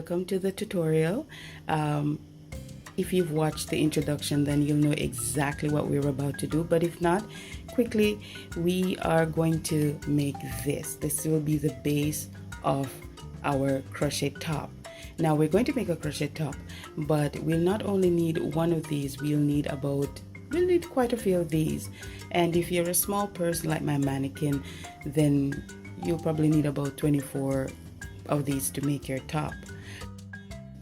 welcome to the tutorial. If you've watched the introduction, then you'll know exactly what we're about to do, but if not, quickly, we are going to make this. This will be the base of our crochet top. Now we're going to make a crochet top, but we'll not only need one of these, we'll need quite a few of these. And if you're a small person like my mannequin, then you'll probably need about 24 of these to make your top.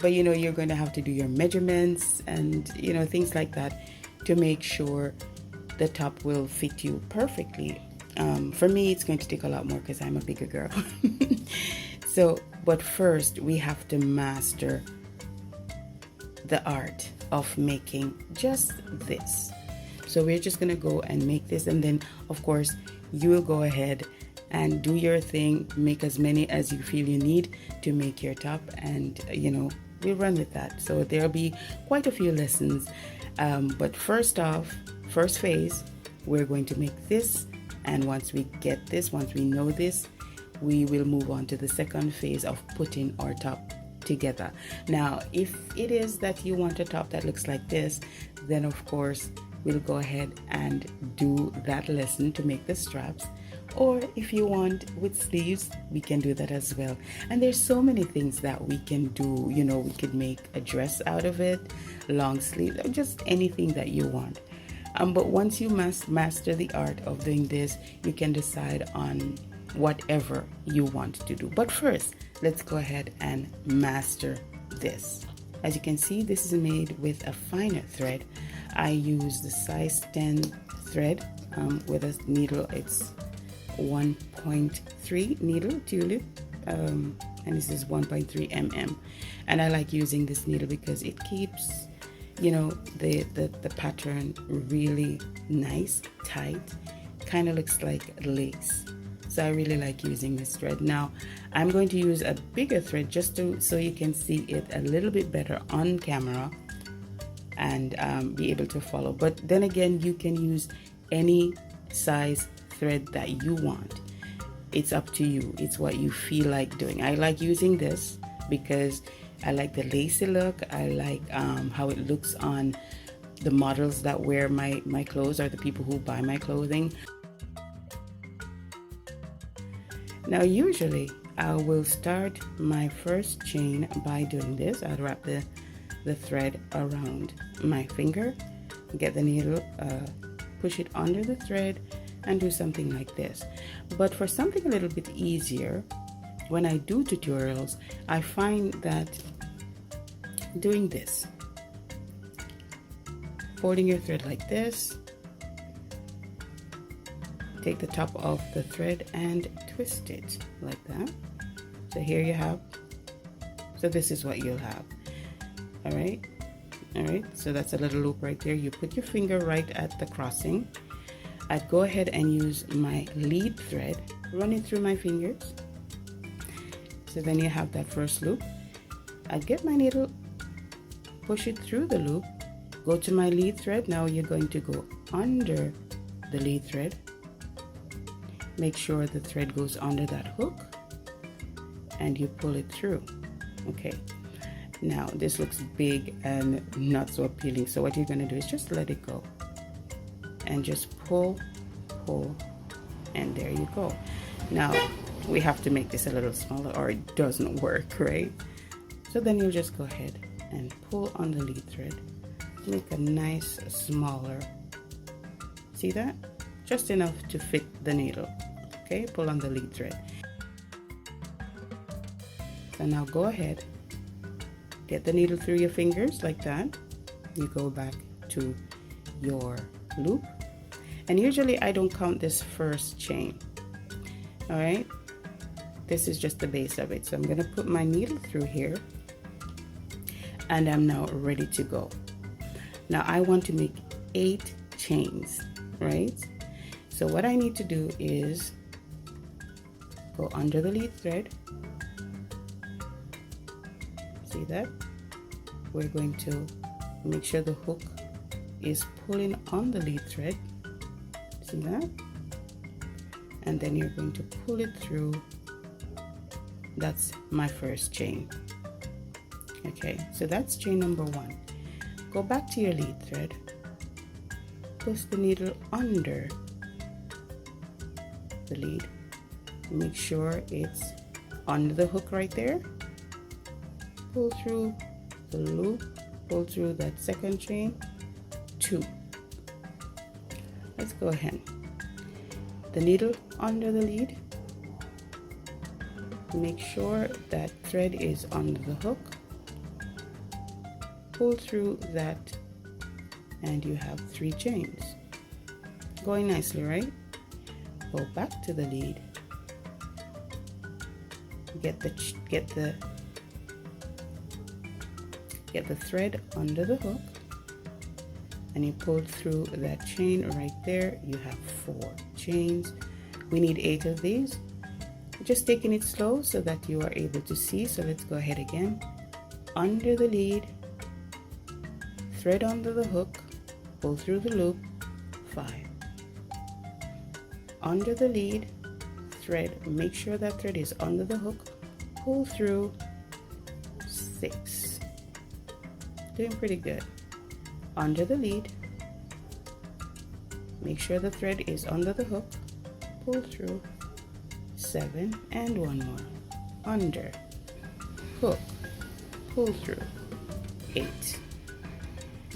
But you're going to have to do your measurements and things like that to make sure the top will fit you perfectly. For me, it's going to take a lot more because I'm a bigger girl. But first we have to master the art of making just this. So we're just going to go and make this, and then of course you will go ahead and do your thing, make as many as you feel you need to make your top, and we'll run with that. So there'll be quite a few lessons, but first phase, we're going to make this, and once we know this, we will move on to the second phase of putting our top together. Now if it is that you want a top that looks like this, then of course we'll go ahead and do that lesson to make the straps. Or if you want with sleeves, we can do that as well. And there's so many things that we can do. We could make a dress out of it, long sleeve, or just anything that you want. But once you master the art of doing this, you can decide on whatever you want to do. But first, let's go ahead and master this. As you can see, this is made with a finer thread. I use the size 10 thread with a needle. It's 1.3 needle tulip, and this is 1.3 mm, and I like using this needle because it keeps the pattern really nice, tight, kind of looks like lace. So I really like using this thread. Now I'm going to use a bigger thread just so you can see it a little bit better on camera and be able to follow. But then again, you can use any size thread that you want. It's up to you. It's what you feel like doing. I like using this because I like the lacy look. I like how it looks on the models that wear my clothes, or the people who buy my clothing. Now usually I will start my first chain by doing this. I'll wrap the thread around my finger, get the needle, push it under the thread, and do something like this. But for something a little bit easier, when I do tutorials, I find that doing this, folding your thread like this, take the top of the thread and twist it like that. So here you have, so this is what you'll have. All right, so that's a little loop right there. You put your finger right at the crossing. I'd go ahead and use my lead thread, run it through my fingers. So then you have that first loop. I'd get my needle, push it through the loop, go to my lead thread. Now you're going to go under the lead thread. Make sure the thread goes under that hook and you pull it through. Okay, now this looks big and not so appealing, so what you're going to do is just let it go and just pull, and there you go. Now we have to make this a little smaller or it doesn't work, right? So then you'll just go ahead and pull on the lead thread, make a nice smaller, see that? Just enough to fit the needle. Okay, pull on the lead thread. So now go ahead, get the needle through your fingers like that. You go back to your loop, and usually I don't count this first chain. All right, this is just the base of it. So I'm going to put my needle through here, and I'm now ready to go. Now I want to make 8 chains, right? So what I need to do is go under the lead thread. See that? We're going to make sure the hook is pulling on the lead thread. See that? And then you're going to pull it through. That's my first chain. Okay, so that's chain number 1. Go back to your lead thread, push the needle under the lead, make sure it's under the hook right there, pull through the loop, pull through that second chain, 2. Let's go ahead, the needle under the lead, make sure that thread is under the hook, pull through that, and you have 3 chains. Going nicely, right? Go back to the lead, get the thread under the hook, and you pull through that chain right there. You have 4 chains. We need 8 of these. Just taking it slow so that you are able to see. So let's go ahead again. Under the lead, thread under the hook, pull through the loop, 5. Under the lead, thread, make sure that thread is under the hook, pull through, 6. Doing pretty good. Under the lead, make sure the thread is under the hook, pull through, 7, and 1 more. Under, hook, pull through, 8.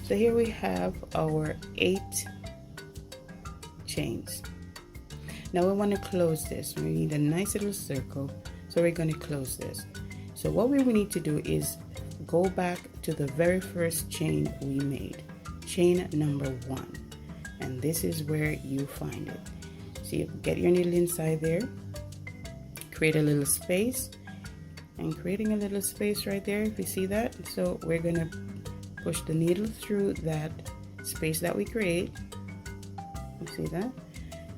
So here we have our 8 chains. Now we want to close this. We need a nice little circle, so we're going to close this. So what we need to do is go back to the very first chain we made, chain number 1, and this is where you find it. So you get your needle inside there, create a little space, and creating a little space right there, if you see that. So we're going to push the needle through that space that we create. You see that?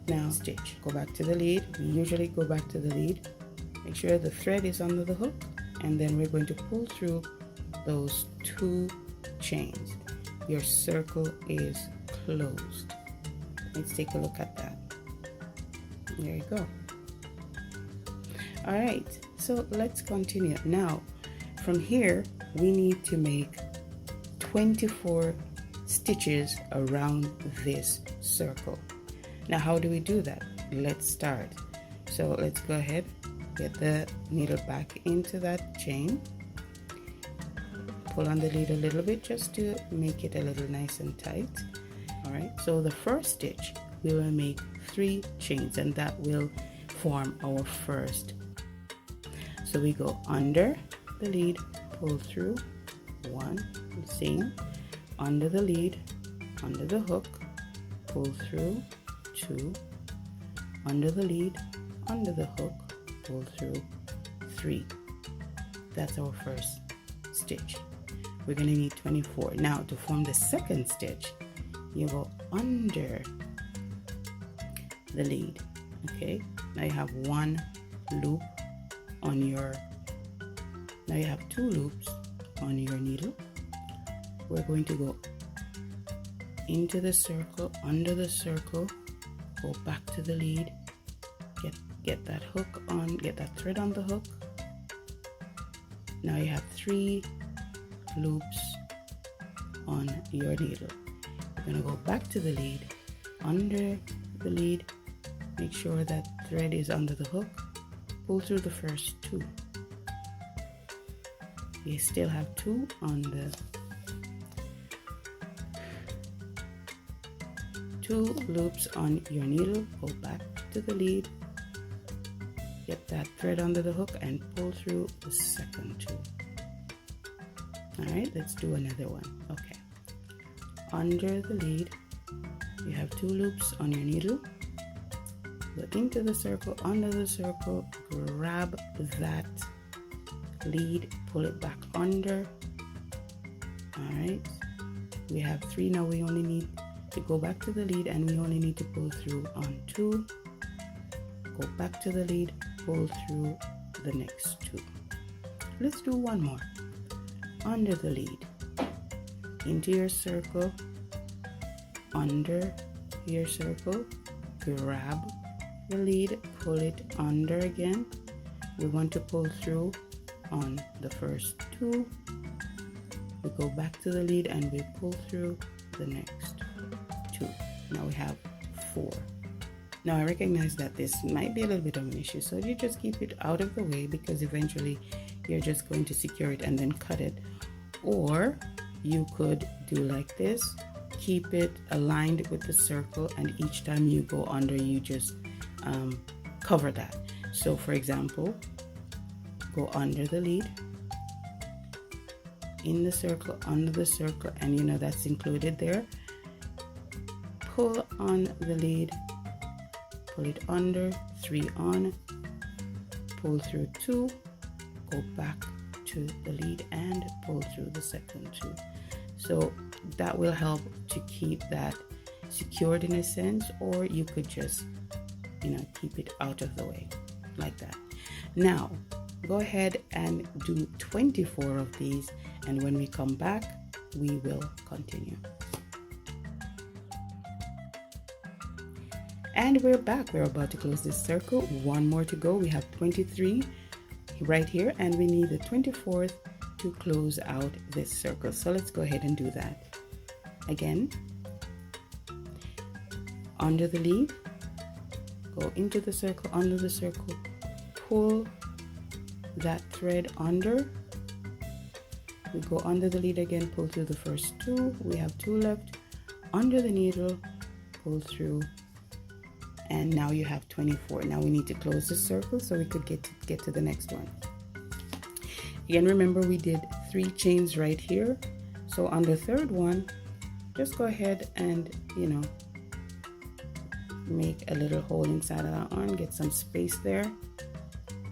Now stitch. Go back to the lead. We usually go back to the lead. Make sure the thread is under the hook, and then we're going to pull through those 2 chains. Your circle is closed. Let's take a look at that. There you go. All right, so let's continue. Now from here we need to make 24 stitches around this circle. Now how do we do that? Let's start. So let's go ahead, get the needle back into that chain, pull on the lead a little bit just to make it a little nice and tight. All right, so the first stitch we will make 3 chains, and that will form our first. So we go under the lead, pull through 1, same, under the lead, under the hook, pull through 2, under the lead, under the hook, pull through 3. That's our first stitch. We're going to need 24. Now to form the second stitch, you go under the lead. Okay, now you have 1 loop on your, now you have 2 loops on your needle. We're going to go into the circle, under the circle, go back to the lead, get that hook on, get that thread on the hook. Now you have 3 loops on your needle. You're going to go back to the lead, under the lead, make sure that thread is under the hook, pull through the first 2. You still have 2 on the 2 loops on your needle. Go back to the lead, get that thread under the hook, and pull through the second 2. All right, let's do another one. Okay, under the lead, you have 2 loops on your needle. Go into the circle, under the circle, grab that lead, pull it back under. All right, we have 3 now. We only need to go back to the lead, and we only need to pull through on 2. Go back to the lead, pull through the next 2. Let's do one more. Under the lead, into your circle, under your circle, grab the lead, pull it under again. We want to pull through on the first 2, we go back to the lead and we pull through the next 2. Now we have 4. Now I recognize that this might be a little bit of an issue, so you just keep it out of the way, because eventually you're just going to secure it and then cut it. Or you could do like this, keep it aligned with the circle, and each time you go under, you just cover that. So for example, go under the lead, in the circle, under the circle, and you know that's included there. Pull on the lead, pull it under, 3 on, pull through 2, go back to the lead and pull through the second 2. So that will help to keep that secured in a sense, or you could just, you know, keep it out of the way like that. Now go ahead and do 24 of these, and when we come back we will continue. And we're back. We're about to close this circle. 1 more to go. We have 23 right here, and we need the 24th to close out this circle. So let's go ahead and do that. Again, under the lead, go into the circle, under the circle, pull that thread under. We go under the lead again, pull through the first 2. We have 2 left. Under the needle, pull through, and now you have 24. Now we need to close the circle so we could get to the next one. Again, remember we did 3 chains right here. So on the third one, just go ahead and, you know, make a little hole inside of that one, get some space there.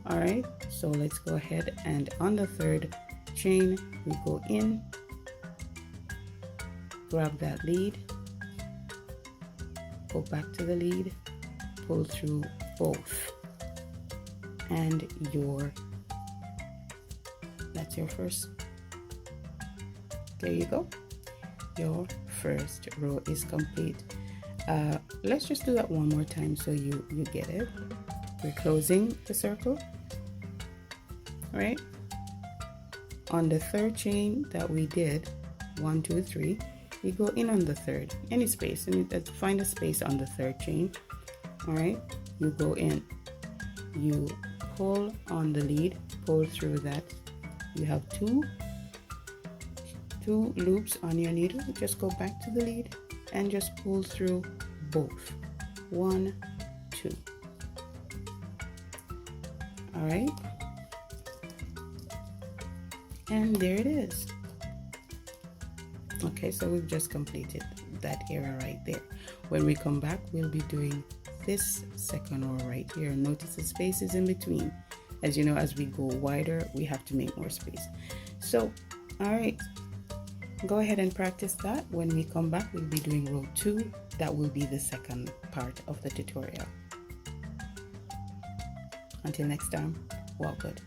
All right, so let's go ahead and on the third chain, we go in, grab that lead, go back to the lead, pull through both, and that's your first. There you go. Your first row is complete. Let's just do that one more time so you get it. We're closing the circle. All right. On the third chain that we did, 1, 2, 3, we go in on the third, any space, and find a space on the third chain. All right, you go in, you pull on the lead, pull through that. You have two loops on your needle. Just go back to the lead and just pull through both. 1, 2. All right, and there it is. Okay, so we've just completed that area right there. When we come back, we'll be doing this second row right here. Notice the spaces in between. As you know, as we go wider, we have to make more space. So, all right, go ahead and practice that. When we come back, we'll be doing row 2. That will be the second part of the tutorial. Until next time, walk good.